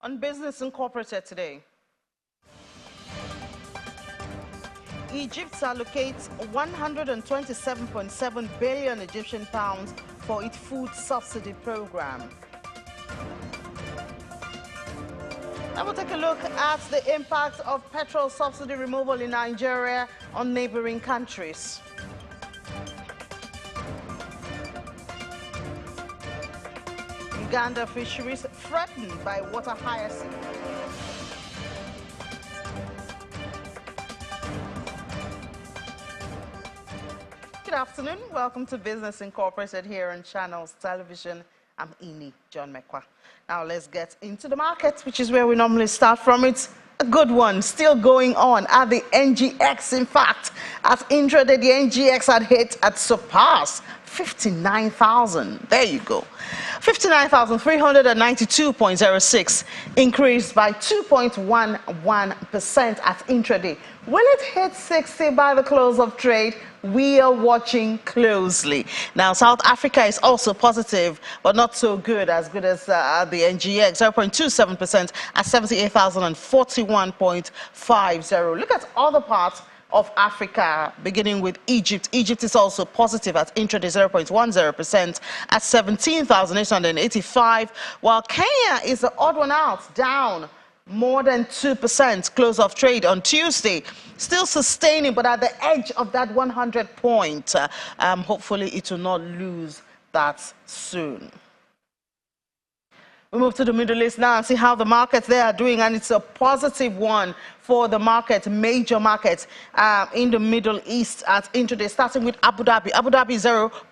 On Business Incorporated today, Egypt allocates 127.7 billion Egyptian pounds for its food subsidy program. Now we'll take a look at the impact of petrol subsidy removal in Nigeria on neighboring countries. Uganda fisheries threatened by water hyacinth. Good afternoon. Welcome to Business Incorporated here on Channels Television. I'm Ini John Mekwa. Now let's get into the market, which is where we normally start from. It's a good one still going on at the NGX. In fact, at intraday, the NGX had surpassed 59,000. There you go. 59,392.06, increased by 2.11% at intraday. Will it hit 60 by the close of trade? We are watching closely. Now, South Africa is also positive, but not so good as the NGX, 0.27% at 78,041.50. Look at other parts of Africa, beginning with Egypt. Egypt is also positive at intraday, 0.10% at 17,885, while Kenya is the odd one out, down more than 2% close of trade on Tuesday. Still sustaining, but at the edge of that 100 point. Hopefully it will not lose that soon. We move to the Middle East now and see how the markets there are doing, and it's a positive one for the market, major markets in the Middle East at intraday, starting with Abu Dhabi. Abu Dhabi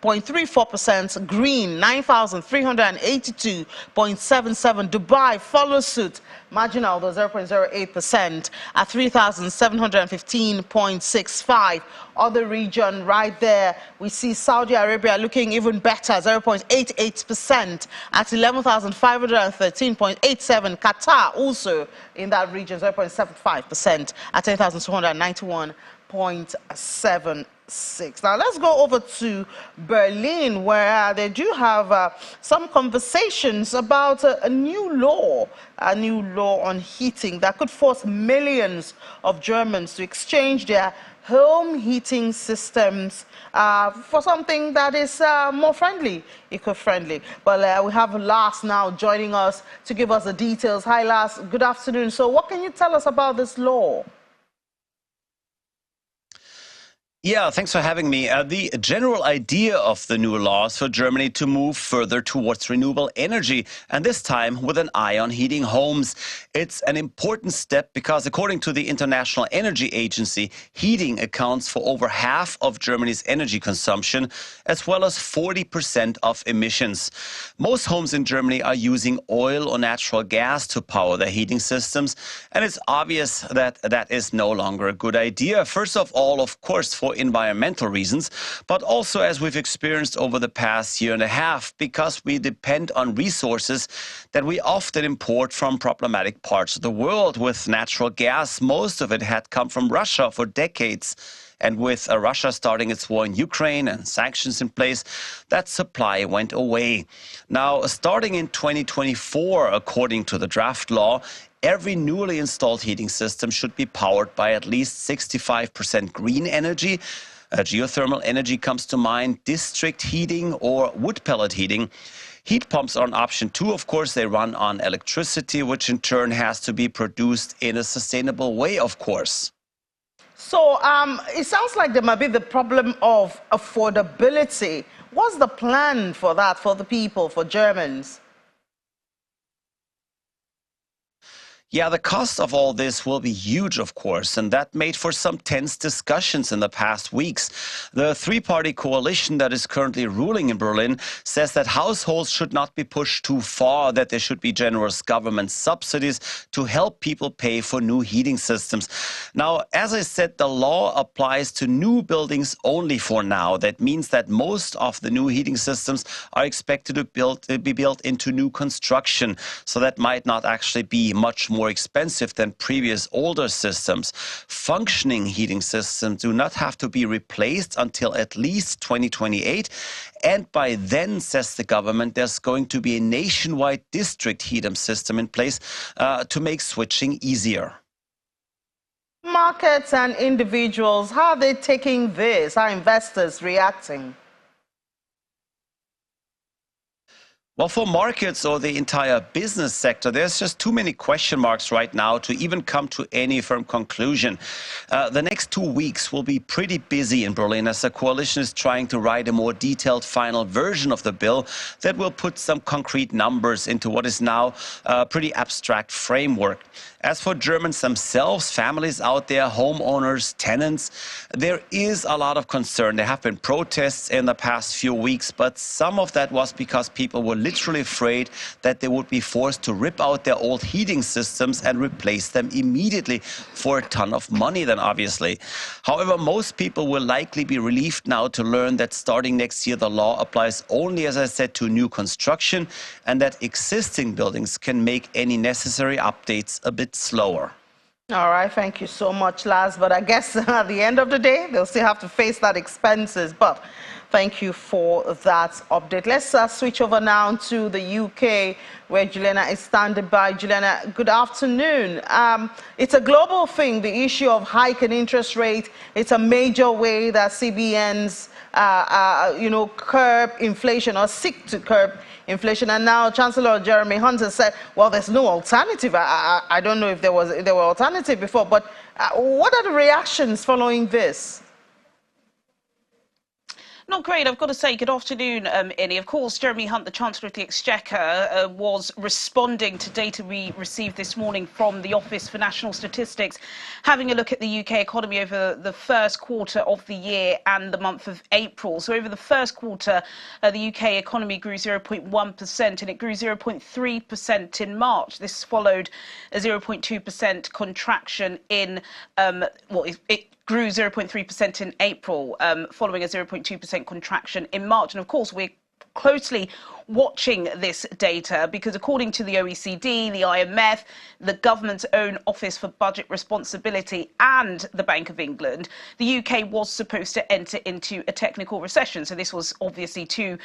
0.34%, green 9,382.77. Dubai follows suit, marginal though 0.08% at 3,715.65. Other region right there, we see Saudi Arabia looking even better, 0.88% at 11,513.87. Qatar also in that region, 0.75% at 10,291.76. Now let's go over to Berlin, where they do have some conversations about a new law on heating that could force millions of Germans to exchange their home heating systems for something that is more friendly, eco-friendly. But we have Lars now joining us to give us the details. Hi, Lars. Good afternoon. So what can you tell us about this law? Yeah, thanks for having me. The general idea of the new law is for Germany to move further towards renewable energy, and this time with an eye on heating homes. It's an important step because, according to the International Energy Agency, heating accounts for over half of Germany's energy consumption, as well as 40% of emissions. Most homes in Germany are using oil or natural gas to power their heating systems, and it's obvious that that is no longer a good idea. First of all, of course, for environmental reasons, but also, as we've experienced over the past year and a half, because we depend on resources that we often import from problematic parts of the world. With natural gas, most of it had come from Russia for decades. And with Russia starting its war in Ukraine and sanctions in place, that supply went away. Now, starting in 2024, according to the draft law, every newly installed heating system should be powered by at least 65% green energy. Geothermal energy comes to mind, district heating or wood pellet heating. Heat pumps are an option too. Of course, they run on electricity, which in turn has to be produced in a sustainable way, of course. So it sounds like there might be the problem of affordability. What's the plan for that, for the people, for Germans? Yeah, the cost of all this will be huge, of course, and that made for some tense discussions in the past weeks. The three-party coalition that is currently ruling in Berlin says that households should not be pushed too far, that there should be generous government subsidies to help people pay for new heating systems. Now, as I said, the law applies to new buildings only for now. That means that most of the new heating systems are expected to be built into new construction, so that might not actually be much more more expensive than previous older systems. Functioning heating systems do not have to be replaced until at least 2028. And by then, says the government, there's going to be a nationwide district heating system in place to make switching easier. Markets and individuals, how are they taking this? How are investors reacting? Well, for markets or the entire business sector, there's just too many question marks right now to even come to any firm conclusion. The next 2 weeks will be pretty busy in Berlin as the coalition is trying to write a more detailed final version of the bill that will put some concrete numbers into what is now a pretty abstract framework. As for Germans themselves, families out there, homeowners, tenants, there is a lot of concern. There have been protests in the past few weeks, but some of that was because people were literally afraid that they would be forced to rip out their old heating systems and replace them immediately for a ton of money then, obviously. However, most people will likely be relieved now to learn that starting next year, the law applies only, as I said, to new construction and that existing buildings can make any necessary updates a bit slower. All right, thank you so much, Laz. But I guess at the end of the day, they'll still have to face that expenses. But thank you for that update. Let's switch over now to the UK, where Juliana is standing by. Juliana, good afternoon. It's a global thing, the issue of hiking interest rate. It's a major way that CBNs, curb inflation or seek to curb inflation. And now Chancellor Jeremy Hunt has said, well, there's no alternative. I don't know if there were alternative before, but what are the reactions following this? Not great, I've got to say. Good afternoon, Innie. Of course, Jeremy Hunt, the Chancellor of the Exchequer, was responding to data we received this morning from the Office for National Statistics, having a look at the UK economy over the first quarter of the year and the month of April. So over the first quarter, the UK economy grew 0.1% and it grew 0.3% in March. This followed a 0.2% contraction in, it grew 0.3% in April, following a 0.2% contraction in March. And of course, we're closely watching this data because according to the OECD, the IMF, the government's own Office for Budget Responsibility and the Bank of England, the UK was supposed to enter into a technical recession. So this was obviously two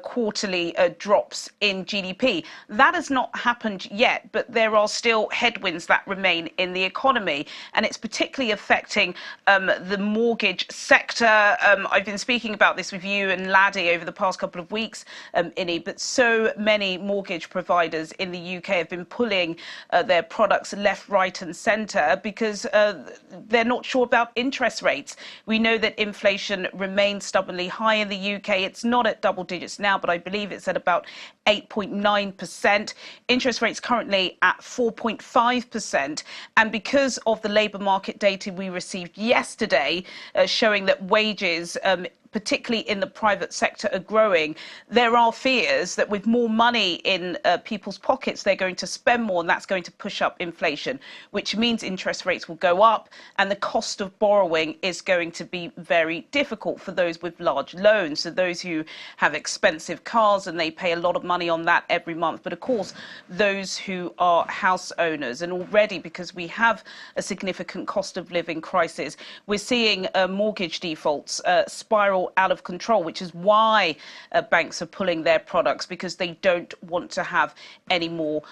quarterly drops in GDP. That has not happened yet, but there are still headwinds that remain in the economy, and it's particularly affecting the mortgage sector. I've been speaking about this with you and Laddie over the past couple of weeks, Innie, but so many mortgage providers in the UK have been pulling their products left, right and centre because they're not sure about interest rates. We know that inflation remains stubbornly high in the UK. It's not at double digits now, but I believe it's at about 8.9%. Interest rates currently at 4.5%. And because of the labour market data we received yesterday showing that wages particularly in the private sector, are growing, there are fears that with more money in people's pockets, they're going to spend more, and that's going to push up inflation, which means interest rates will go up, and the cost of borrowing is going to be very difficult for those with large loans, so those who have expensive cars and they pay a lot of money on that every month. But of course, those who are house owners, and already because we have a significant cost of living crisis, we're seeing mortgage defaults spiral out of control, which is why banks are pulling their products, because they don't want to have any more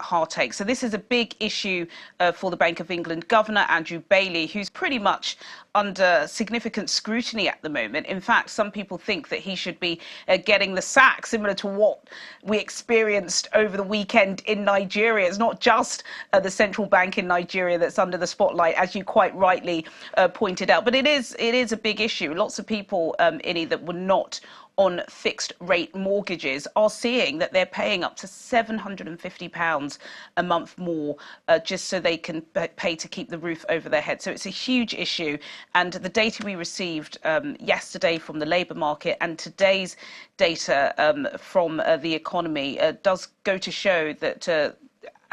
heartache. So this is a big issue for the Bank of England Governor, Andrew Bailey, who's pretty much under significant scrutiny at the moment. In fact, some people think that he should be getting the sack, similar to what we experienced over the weekend in Nigeria. It's not just the central bank in Nigeria that's under the spotlight, as you quite rightly pointed out, but it is a big issue. Lots of people, Innie, that were not on fixed rate mortgages are seeing that they're paying up to £750 a month more just so they can pay to keep the roof over their head. So it's a huge issue. And the data we received yesterday from the labour market and today's data from the economy does go to show that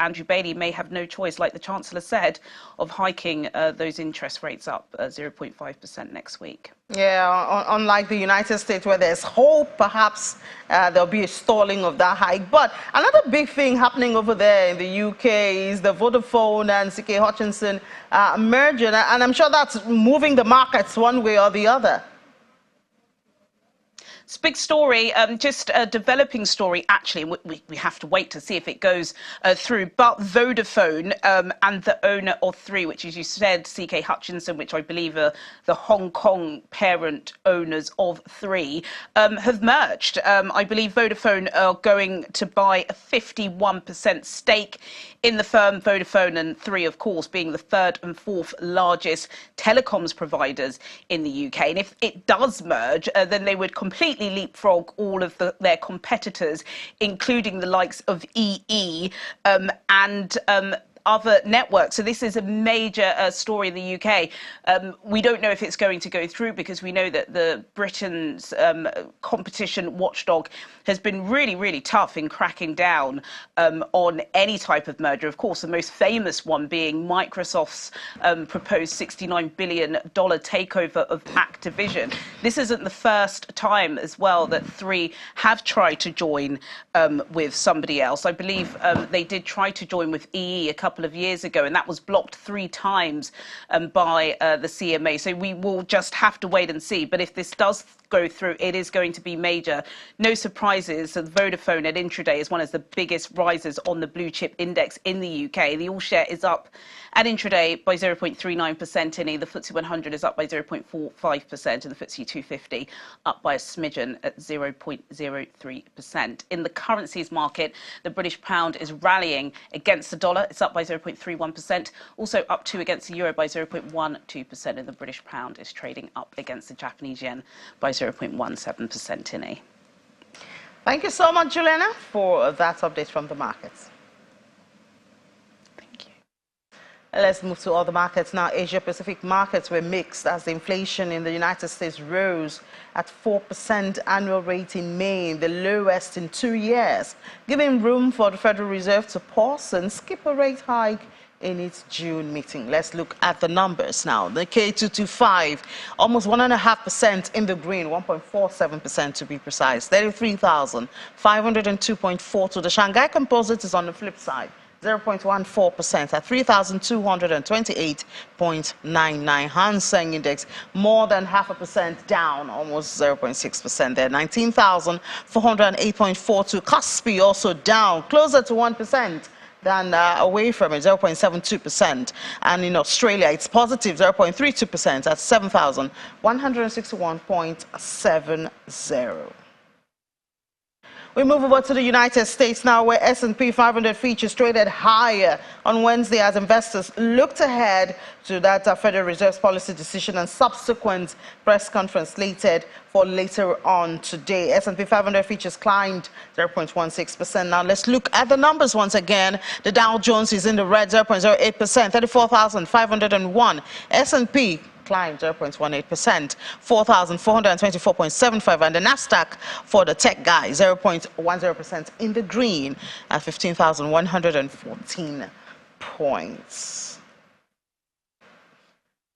Andrew Bailey may have no choice, like the Chancellor said, of hiking those interest rates up 0.5% next week. Yeah, unlike the United States, where there's hope, perhaps there'll be a stalling of that hike. But another big thing happening over there in the UK is the Vodafone and CK Hutchinson merger, and I'm sure that's moving the markets one way or the other. It's a big story, just a developing story, actually. We have to wait to see if it goes through. But Vodafone and the owner of Three, which, as you said, CK Hutchinson, which I believe are the Hong Kong parent owners of Three, have merged. I believe Vodafone are going to buy a 51% stake in the firm. Vodafone and Three, of course, being the third and fourth largest telecoms providers in the UK. And if it does merge, then they would completely leapfrog all of their competitors, including the likes of EE and other networks. So this is a major story in the UK. We don't know if it's going to go through, because we know that the Britain's competition watchdog has been really, really tough in cracking down on any type of merger. Of course, the most famous one being Microsoft's proposed $69 billion takeover of Activision. This isn't the first time as well that Three have tried to join with somebody else. I believe they did try to join with EE a couple of years ago, and that was blocked 3 times by the CMA. So we will just have to wait and see. But if this does go through, it is going to be major. No surprises. So Vodafone at intraday is one of the biggest risers on the blue chip index in the UK. The all share is up at intraday by 0.39%. The FTSE 100 is up by 0.45%, and the FTSE 250 up by a smidgen at 0.03%. In the currencies market, the British pound is rallying against the dollar. It's up by 0.31%. Also up 2 against the euro by 0.12%, and the British pound is trading up against the Japanese yen by 0.17%. Thank you so much, Juliana, for that update from the markets. Thank you. Let's move to other markets now. Asia-Pacific markets were mixed as the inflation in the United States rose at 4% annual rate in May, the lowest in 2 years, giving room for the Federal Reserve to pause and skip a rate hike in its June meeting. Let's look at the numbers now. The K225, almost 1.5% in the green, 1.47% to be precise, 33,502.42. The Shanghai Composite is on the flip side, 0.14% at 3,228.99. Hang Seng Index more than 0.5% down, almost 0.6% there, 19,408.42. Kospi also down, closer to 1%. Than away from it, 0.72%. And in Australia, it's positive, 0.32% at 7,161.70. We move over to the United States now, where S&P 500 futures traded higher on Wednesday as investors looked ahead to that Federal Reserve's policy decision and subsequent press conference slated for later on today. S&P 500 futures climbed 0.16%. Now let's look at the numbers once again. The Dow Jones is in the red, 0.08%, 34,501. S&P climbed 0.18%, 4,424.75, and the Nasdaq for the tech guy 0.10% in the green at 15,114 points.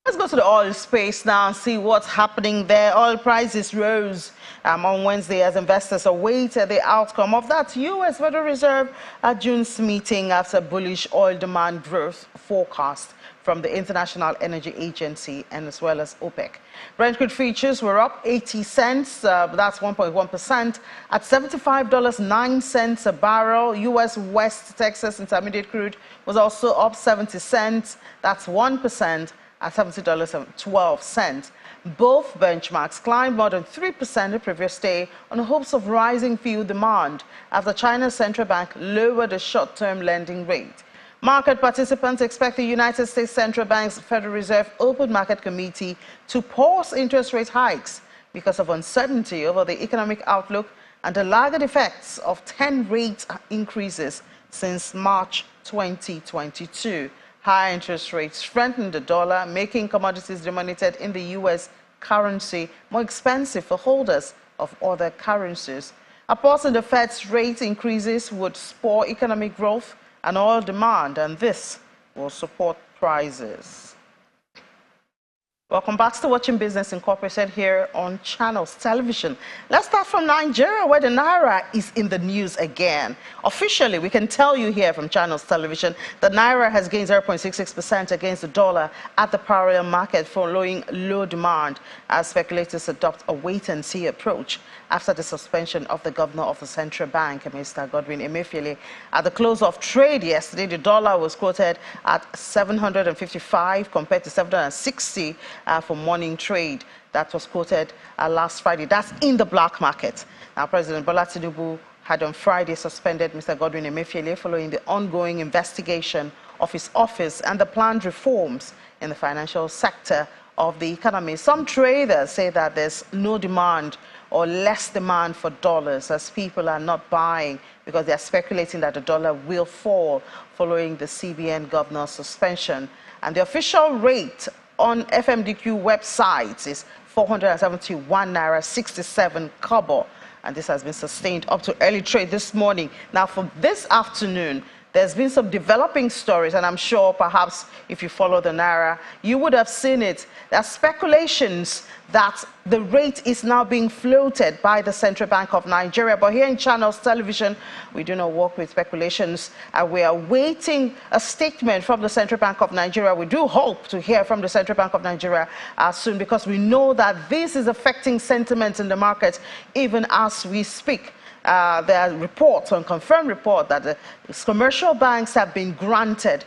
Let's go to the oil space now and see what's happening there. Oil prices rose on Wednesday as investors awaited the outcome of that U.S. Federal Reserve at June's meeting after bullish oil demand growth forecast from the International Energy Agency and as well as OPEC. Brent crude futures were up 80 cents, that's 1.1%, at $75.09 a barrel. U.S. West Texas Intermediate crude was also up 70 cents, that's 1%, at $70.12. Both benchmarks climbed more than 3% the previous day on hopes of rising fuel demand after China's central bank lowered the short-term lending rate. Market participants expect the United States Central Bank's Federal Reserve Open Market Committee to pause interest rate hikes because of uncertainty over the economic outlook and the lagged effects of 10 rate increases since March 2022. Higher interest rates strengthened the dollar, making commodities denominated in the U.S. currency more expensive for holders of other currencies. A pause in the Fed's rate increases would spur economic growth and oil demand, and this will support prices. Welcome back to Watching Business Incorporated here on Channels Television. Let's start from Nigeria, where the Naira is in the news again. Officially, we can tell you here from Channels Television that Naira has gained 0.66% against the dollar at the parallel market following low demand as speculators adopt a wait-and-see approach after the suspension of the governor of the central bank, Mr. Godwin Emefiele. At the close of trade yesterday, the dollar was quoted at 755 compared to 760 for morning trade. That was quoted last Friday. That's in the black market. Now, President Bola Tinubu had on Friday suspended Mr. Godwin Emefiele following the ongoing investigation of his office and the planned reforms in the financial sector of the economy. Some traders say that there's no demand or less demand for dollars as people are not buying because they are speculating that the dollar will fall following the CBN governor's suspension. And the official rate on FMDQ websites is 471 naira 67 kobo, and this has been sustained up to early trade this morning. Now, for this afternoon, there's been some developing stories, and I'm sure perhaps if you follow the Naira, you would have seen it. There are speculations that the rate is now being floated by the Central Bank of Nigeria. But here in Channels Television, we do not work with speculations. We are waiting a statement from the Central Bank of Nigeria. We do hope to hear from the Central Bank of Nigeria soon, because we know that this is affecting sentiment in the market even as we speak. There are reports, unconfirmed report, that the commercial banks have been granted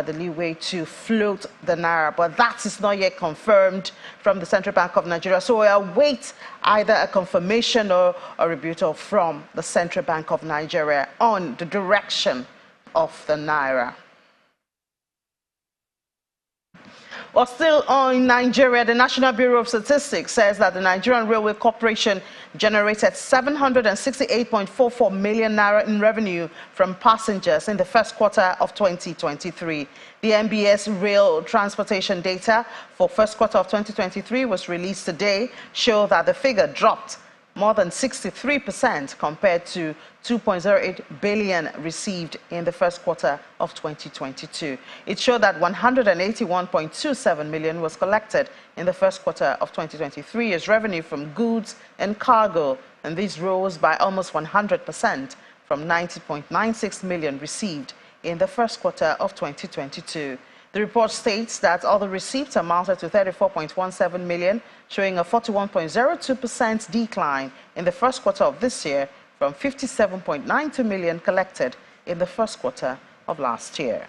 the leeway to float the Naira, but that is not yet confirmed from the Central Bank of Nigeria. So we await either a confirmation or a rebuttal from the Central Bank of Nigeria on the direction of the Naira. Well, still in Nigeria, the National Bureau of Statistics says that the Nigerian Railway Corporation generated 768.44 million naira in revenue from passengers in the first quarter of 2023. The NBS rail transportation data for first quarter of 2023 was released today, show that the figure dropped more than 63% compared to 2.08 billion received in the first quarter of 2022. It showed that 181.27 million was collected in the first quarter of 2023 as revenue from goods and cargo, and this rose by almost 100% from 90.96 million received in the first quarter of 2022. The report states that all the receipts amounted to 34.17 million, showing a 41.02% decline in the first quarter of this year from 57.92 million collected in the first quarter of last year.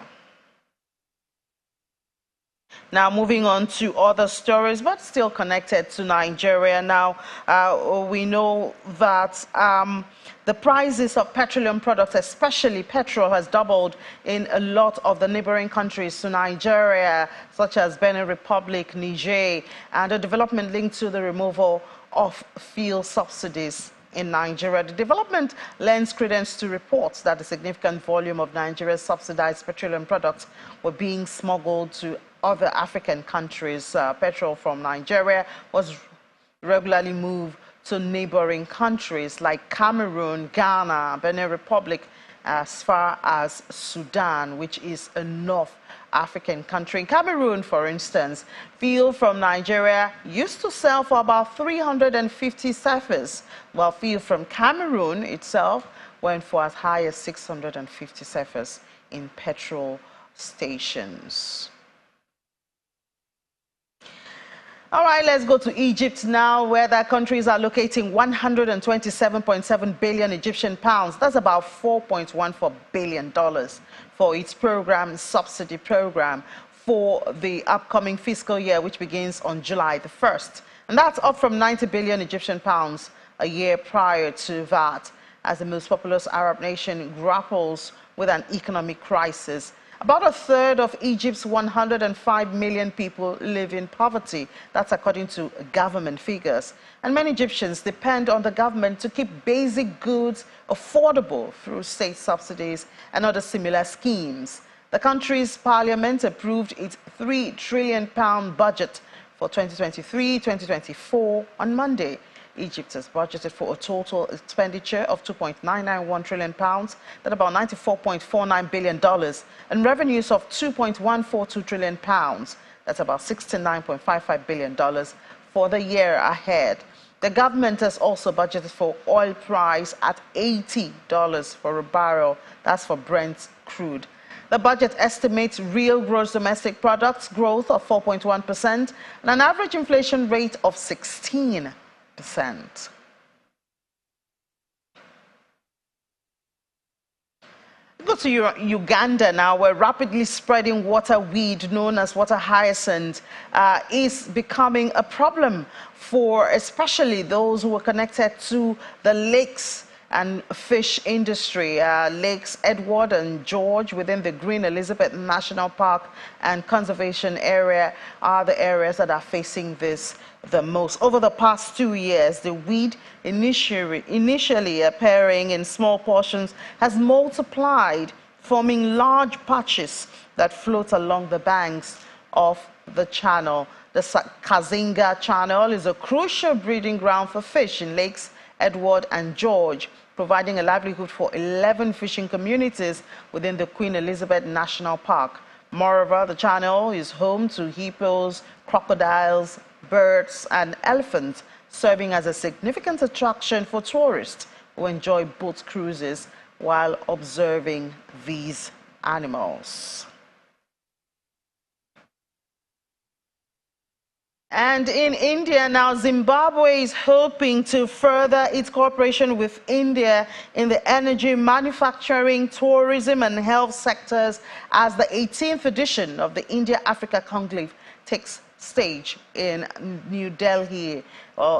Now, moving on to other stories, but still connected to Nigeria. Now, we know that the prices of petroleum products, especially petrol, has doubled in a lot of the neighboring countries to Nigeria, such as Benin Republic, Niger, and a development linked to the removal of fuel subsidies in Nigeria. The development lends credence to reports that a significant volume of Nigeria's subsidized petroleum products were being smuggled to other African countries. Petrol from Nigeria was regularly moved to neighboring countries like Cameroon, Ghana, Benin Republic, as far as Sudan, which is a North African country. In Cameroon, for instance, fuel from Nigeria used to sell for about 350 cefas, while fuel from Cameroon itself went for as high as 650 cefas in petrol stations. All right, let's go to Egypt now, where that country is allocating 127.7 billion Egyptian pounds. That's about $4.14 billion for its program, subsidy program, for the upcoming fiscal year, which begins on July the 1st. And that's up from 90 billion Egyptian pounds a year prior to that, as the most populous Arab nation grapples with an economic crisis. About a third of Egypt's 105 million people live in poverty. That's according to government figures. And many Egyptians depend on the government to keep basic goods affordable through state subsidies and other similar schemes. The country's parliament approved its £3 trillion budget for 2023-2024 on Monday. Egypt has budgeted for a total expenditure of £2.991 trillion, that's about $94.49 billion, and revenues of £2.142 trillion, that's about $69.55 billion for the year ahead. The government has also budgeted for oil price at $80 for a barrel, that's for Brent crude. The budget estimates real gross domestic products growth of 4.1% and an average inflation rate of 16%. Go to Uganda now, where rapidly spreading water weed known as water hyacinth is becoming a problem for especially those who are connected to the lakes and fish industry. Lakes Edward and George within the Green Elizabeth National Park and Conservation Area are the areas that are facing this the most. Over the past 2 years, the weed initially appearing in small portions has multiplied, forming large patches that float along the banks of the channel. The Kazinga Channel is a crucial breeding ground for fish in lakes Edward and George, providing a livelihood for 11 fishing communities within the Queen Elizabeth National Park. Moreover, the channel is home to hippos, crocodiles, birds, and elephants, serving as a significant attraction for tourists who enjoy boat cruises while observing these animals. And in India now, Zimbabwe is hoping to further its cooperation with India in the energy, manufacturing, tourism, and health sectors as the 18th edition of the India-Africa Conclave takes stage in New Delhi.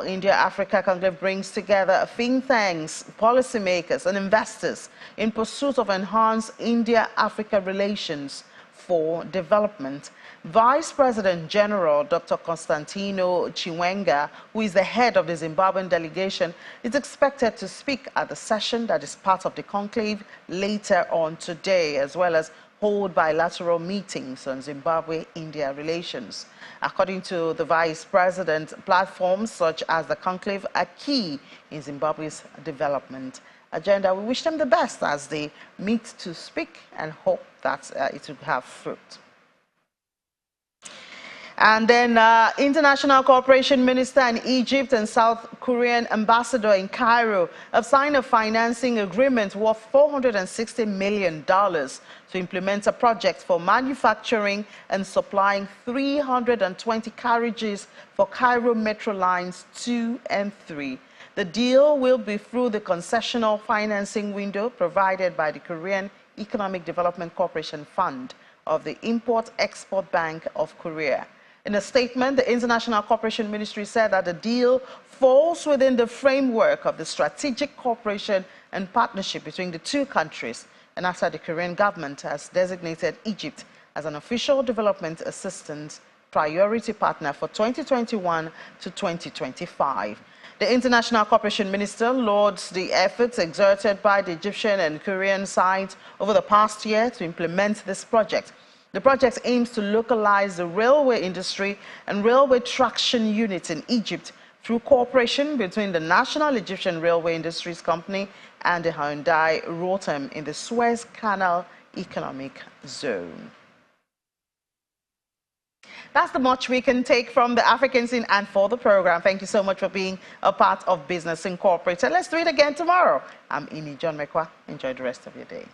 India-Africa Conclave brings together think tanks, policymakers, and investors in pursuit of enhanced India-Africa relations for development. Vice President General Dr. Constantino Chiwenga, who is the head of the Zimbabwean delegation, is expected to speak at the session that is part of the conclave later on today, as well as hold bilateral meetings on Zimbabwe-India relations. According to the Vice President, platforms such as the conclave are key in Zimbabwe's development agenda. We wish them the best as they meet to speak and hope that it will have fruit. And then International Cooperation Minister in Egypt and South Korean Ambassador in Cairo have signed a financing agreement worth $460 million to implement a project for manufacturing and supplying 320 carriages for Cairo Metro Lines 2 and 3. The deal will be through the concessional financing window provided by the Korean Economic Development Corporation Fund of the Import-Export Bank of Korea. In a statement, the International Cooperation Ministry said that the deal falls within the framework of the strategic cooperation and partnership between the two countries, and after the Korean government has designated Egypt as an official development assistance priority partner for 2021 to 2025. The International Cooperation Minister lauds the efforts exerted by the Egyptian and Korean sides over the past year to implement this project. The project aims to localize the railway industry and railway traction units in Egypt through cooperation between the National Egyptian Railway Industries Company and the Hyundai Rotem in the Suez Canal Economic Zone. That's the much we can take from the African scene and for the program. Thank you so much for being a part of Business Incorporated. Let's do it again tomorrow. I'm Ini John Mekwa. Enjoy the rest of your day.